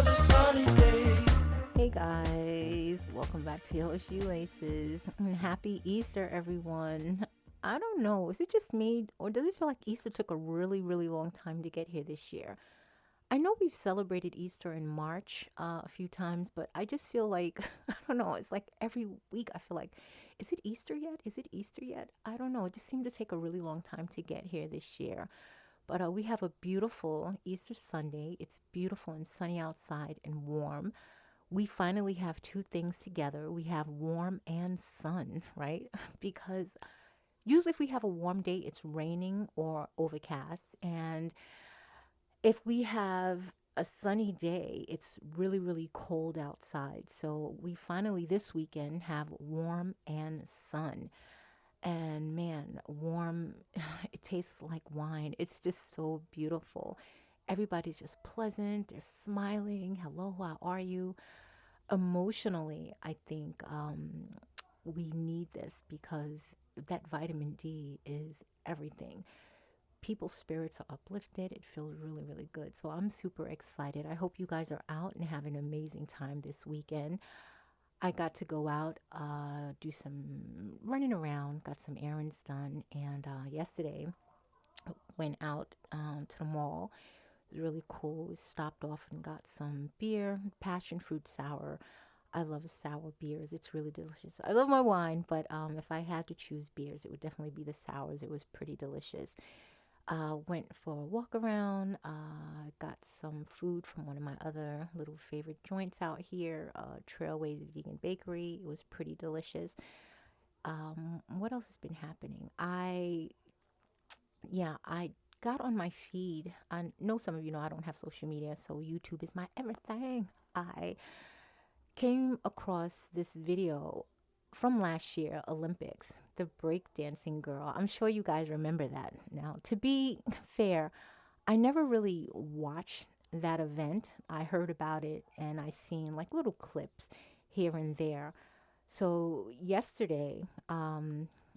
another sunny day. Hey guys, welcome back to Yellow Shoelaces. And happy Easter, everyone. I don't know, is it just me or does it feel like Easter took a really, really long time to get here this year? I know we've celebrated Easter in March a few times, but I just feel like, I don't know, it's like every week I feel like, is it Easter yet? Is it Easter yet? I don't know. It just seemed to take a really long time to get here this year. But we have a beautiful Easter Sunday. It's beautiful and sunny outside and warm. We finally have two things together. We have warm and sun, right? Because usually if we have a warm day, it's raining or overcast. And if we have a sunny day, it's really, really cold outside. So we finally this weekend have warm and sun. And man, warm, it tastes like wine. It's just so beautiful. Everybody's just pleasant. They're smiling. Hello, how are you? Emotionally, I think we need this because that vitamin D is everything. People's spirits are uplifted. It feels really, really good. So I'm super excited. I hope you guys are out and have an amazing time this weekend. I got to go out, do some running around, got some errands done, and yesterday went out to the mall. It was really cool. We stopped off and got some beer, passion fruit sour. I love sour beers. It's really delicious. I love my wine, but if I had to choose beers, it would definitely be the sours. It was pretty delicious. Went for a walk around. Got some food from one of my other little favorite joints out here, Trailways Vegan Bakery. It was pretty delicious. What else has been happening? I got on my feed. I know some of you know I don't have social media, so YouTube is my everything. I came across this video from last year, Olympics, the breakdancing girl. I'm sure you guys remember that. Now, to be fair, I never really watched that event. I heard about it and I seen like little clips here and there. So yesterday,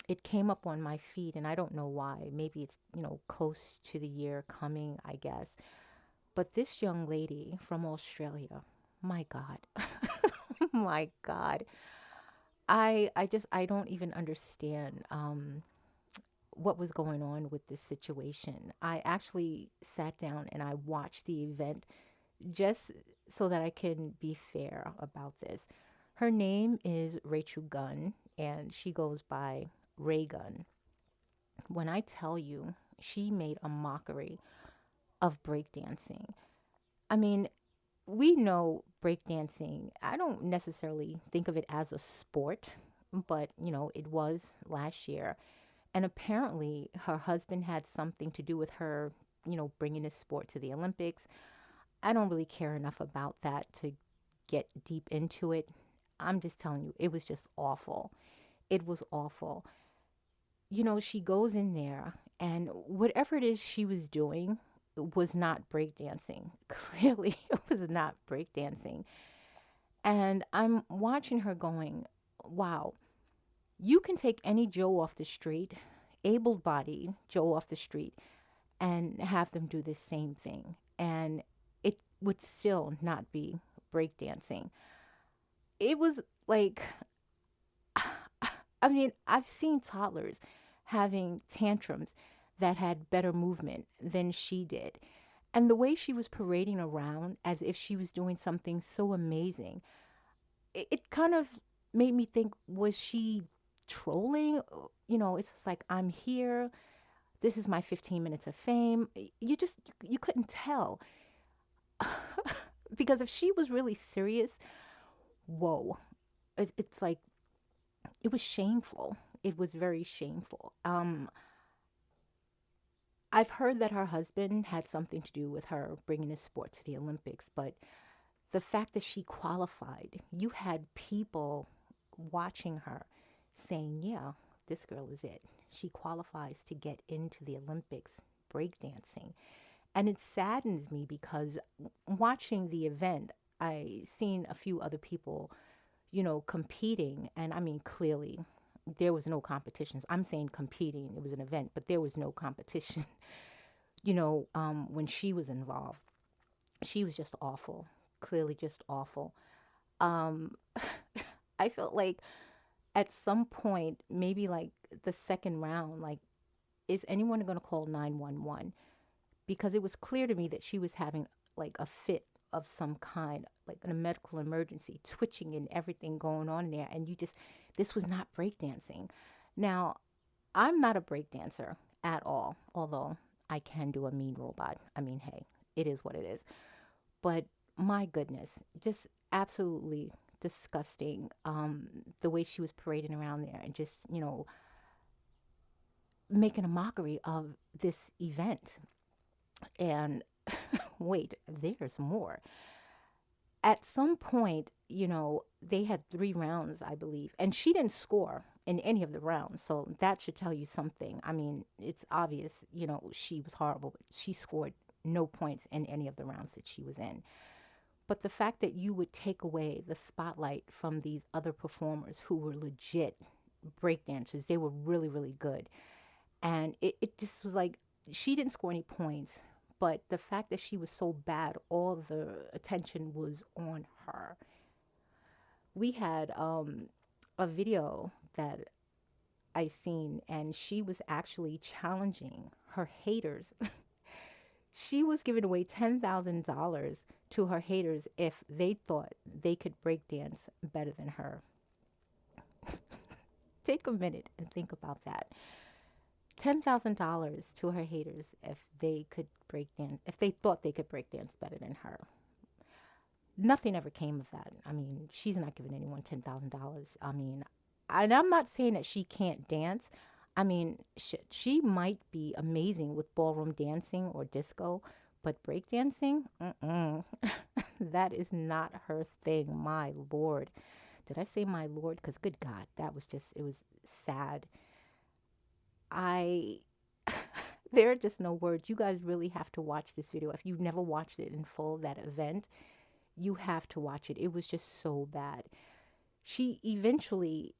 it came up on my feed and I don't know why. Maybe it's, close to the year coming, I guess. But this young lady from Australia, my God, my God. I don't even understand what was going on with this situation. I actually sat down and I watched the event just so that I can be fair about this. Her name is Rachel Gunn and she goes by Ray Gunn. When I tell you she made a mockery of breakdancing, I mean, we know breakdancing, I don't necessarily think of it as a sport, but it was last year. And apparently her husband had something to do with her, bringing this sport to the Olympics. I don't really care enough about that to get deep into it. I'm just telling you, it was just awful. It was awful. She goes in there and whatever it is she was doing was not breakdancing. Clearly, it was not breakdancing. And I'm watching her going, wow, you can take any Joe off the street, able bodied Joe off the street, and have them do the same thing. And it would still not be breakdancing. It was like, I mean, I've seen toddlers having tantrums that had better movement than she did. And the way she was parading around as if she was doing something so amazing, it kind of made me think, was she trolling? It's just like, I'm here. This is my 15 minutes of fame. You couldn't tell. Because if she was really serious, whoa. It's like, it was shameful. It was very shameful. I've heard that her husband had something to do with her bringing the sport to the Olympics, but the fact that she qualified, you had people watching her saying, yeah, this girl is it. She qualifies to get into the Olympics breakdancing. And it saddens me because watching the event, I seen a few other people, competing. And I mean, clearly, there was no competitions. I'm saying competing. It was an event, but there was no competition. When she was involved, she was just awful. clearly just awful. Um, I felt like at some point, maybe like the second round, like, is anyone going to call 911? Because it was clear to me that she was having like a fit of some kind, like a medical emergency, twitching and everything going on in there. And this was not breakdancing. Now, I'm not a breakdancer at all, although I can do a mean robot. I mean, hey, it is what it is. But my goodness, just absolutely disgusting. The way she was parading around there and just, making a mockery of this event. And wait, there's more. At some point, they had 3 rounds, I believe, and she didn't score in any of the rounds. So that should tell you something. I mean, it's obvious, she was horrible, but she scored no points in any of the rounds that she was in. But the fact that you would take away the spotlight from these other performers who were legit breakdancers, they were really, really good. And it just was like she didn't score any points, but the fact that she was so bad, all the attention was on her. We had a video that I seen, and she was actually challenging her haters. She was giving away $10,000 to her haters if they thought they could break dance better than her. Take a minute and think about that. $10,000 to her haters if they could break dance, if they thought they could break dance better than her. Nothing ever came of that. I mean, she's not giving anyone $10,000. I mean, and I'm not saying that she can't dance. I mean, she might be amazing with ballroom dancing or disco, but breakdancing, that is not her thing. My Lord. Did I say my Lord? Because good God, that was just, it was sad. I there are just no words. You guys really have to watch this video. If you've never watched it in full, that event, you have to watch it. It was just so bad. She eventually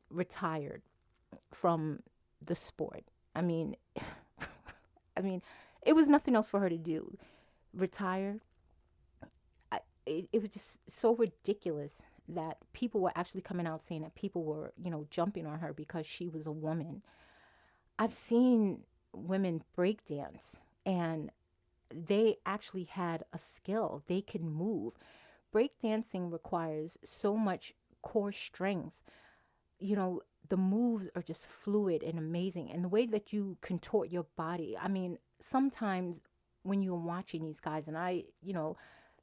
retired from the sport. I mean, I mean, it was nothing else for her to do. Retire. It was just so ridiculous that people were actually coming out saying that people were, jumping on her because she was a woman. I've seen women break dance and they actually had a skill. They can move. Break dancing requires so much core strength. The moves are just fluid and amazing. And the way that you contort your body. I mean, sometimes when you're watching these guys, and I,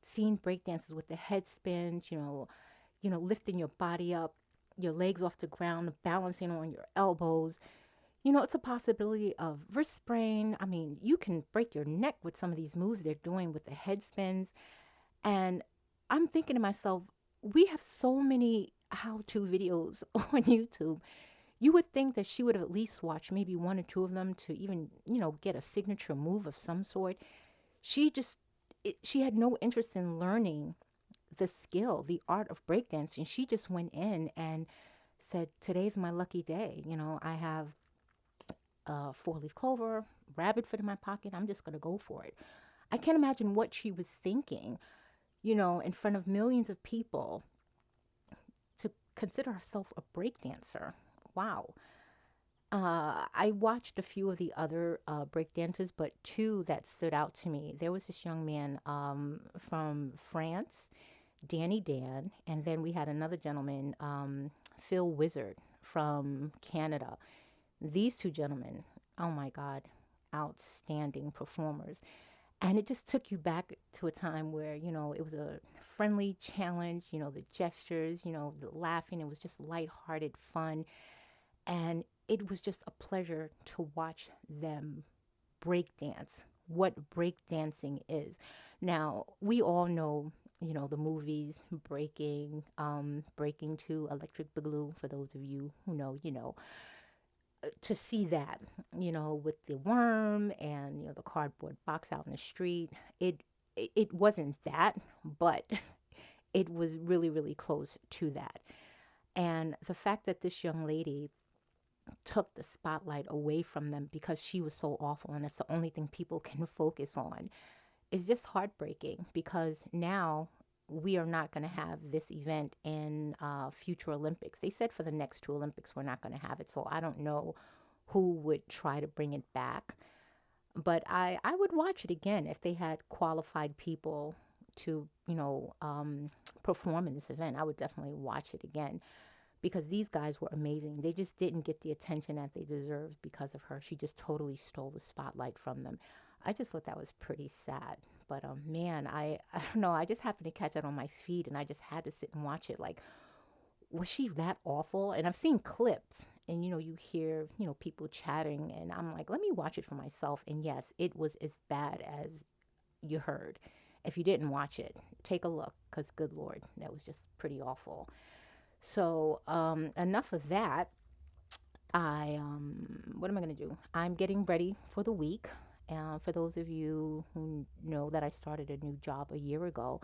seen break dances with the head spins, lifting your body up, your legs off the ground, balancing on your elbows. It's a possibility of wrist sprain. I mean, you can break your neck with some of these moves they're doing with the head spins. And I'm thinking to myself, we have so many how-to videos on YouTube. You would think that she would have at least watched maybe one or two of them to even, get a signature move of some sort. She had no interest in learning the skill, the art of breakdancing. She just went in and said, today's my lucky day. I have 4-leaf clover, rabbit foot in my pocket. I'm just going to go for it. I can't imagine what she was thinking, in front of millions of people to consider herself a breakdancer. Wow. I watched a few of the other break dances, but two that stood out to me. There was this young man from France, Danny Dan, and then we had another gentleman, Phil Wizard from Canada. These two gentlemen, oh my God, outstanding performers. And it just took you back to a time where, it was a friendly challenge, the gestures, the laughing. It was just lighthearted fun. And it was just a pleasure to watch them break dance, what break dancing is. Now, we all know, the movies, Breaking to Electric Boogaloo, for those of you who know, to see that, with the worm and, the cardboard box out in the street, it wasn't that, but it was really, really close to that. And the fact that this young lady took the spotlight away from them because she was so awful and that's the only thing people can focus on is just heartbreaking, because now we are not going to have this event in future Olympics. They said for the next two Olympics, we're not going to have it. So I don't know who would try to bring it back. But I would watch it again if they had qualified people to, perform in this event. I would definitely watch it again because these guys were amazing. They just didn't get the attention that they deserved because of her. She just totally stole the spotlight from them. I just thought that was pretty sad. But man, I don't know. I just happened to catch it on my feed, and I just had to sit and watch it. Like, was she that awful? And I've seen clips, and you hear people chatting, and I'm like, let me watch it for myself. And yes, it was as bad as you heard. If you didn't watch it, take a look, because good Lord, that was just pretty awful. So enough of that. What am I going to do? I'm getting ready for the week. For those of you who know that I started a new job a year ago,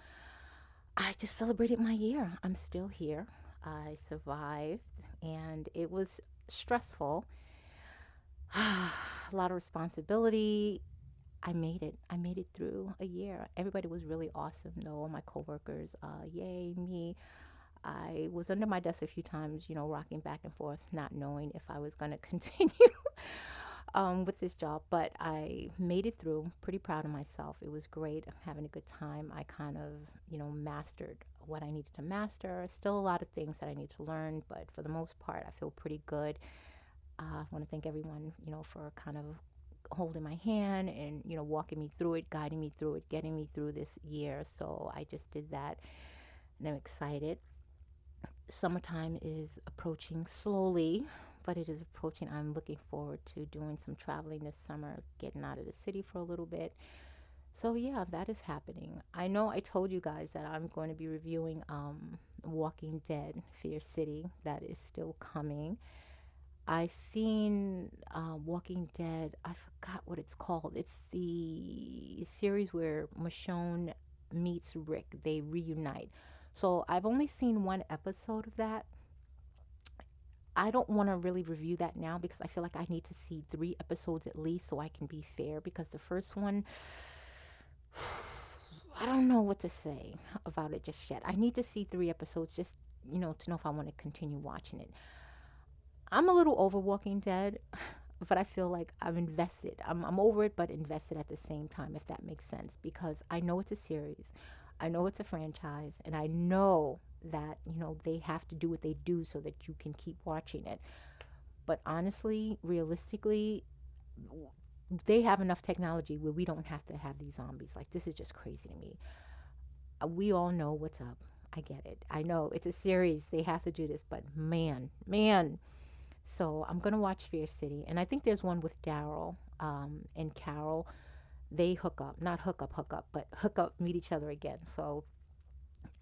I just celebrated my year. I'm still here. I survived, and it was stressful. A lot of responsibility. I made it. I made it through a year. Everybody was really awesome, though. All my coworkers, yay, me. I was under my desk a few times, rocking back and forth, not knowing if I was going to continue with this job, but I made it through. Pretty proud of myself. It was great. I'm having a good time. I kind of, mastered what I needed to master. Still a lot of things that I need to learn, but for the most part, I feel pretty good. I want to thank everyone, for kind of holding my hand and, walking me through it, guiding me through it, getting me through this year. So I just did that, and I'm excited. Summertime is approaching slowly, but it is approaching. I'm looking forward to doing some traveling this summer, getting out of the city for a little bit. So yeah, that is happening. I know I told you guys that I'm going to be reviewing Walking Dead Fear City. That is still coming. I seen Walking Dead. I forgot what it's called. It's the series where Michonne meets Rick. They reunite. So I've only seen one episode of that. I don't want to really review that now because I feel like I need to see 3 episodes at least so I can be fair. Because the first one, I don't know what to say about it just yet. I need to see 3 episodes just, to know if I want to continue watching it. I'm a little over Walking Dead, but I feel like I've invested. I'm over it, but invested at the same time, if that makes sense. Because I know it's a series. I know it's a franchise, and I know that, they have to do what they do so that you can keep watching it. But honestly, realistically, they have enough technology where we don't have to have these zombies. Like, this is just crazy to me. We all know what's up. I get it. I know it's a series. They have to do this, but man. So I'm going to watch Fear City, and I think there's one with Daryl and Carol. They hook up, not hook up, but hook up, meet each other again. So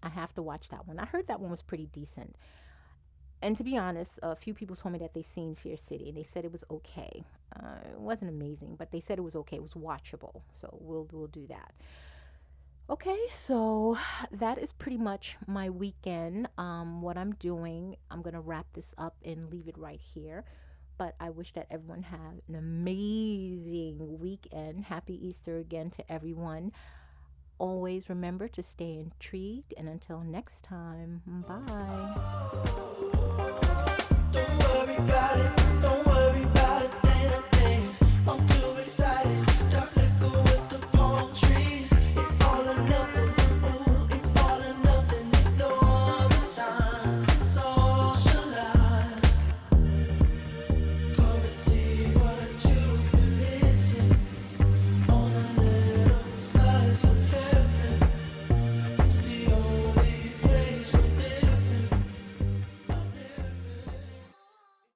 I have to watch that one. I heard that one was pretty decent. And to be honest, a few people told me that they seen Fear City, and they said it was okay. It wasn't amazing, but they said it was okay. It was watchable. So we'll do that. Okay, so that is pretty much my weekend. What I'm doing, I'm gonna wrap this up and leave it right here. But I wish that everyone had an amazing weekend. Happy Easter again to everyone. Always remember to stay intrigued. And until next time, bye.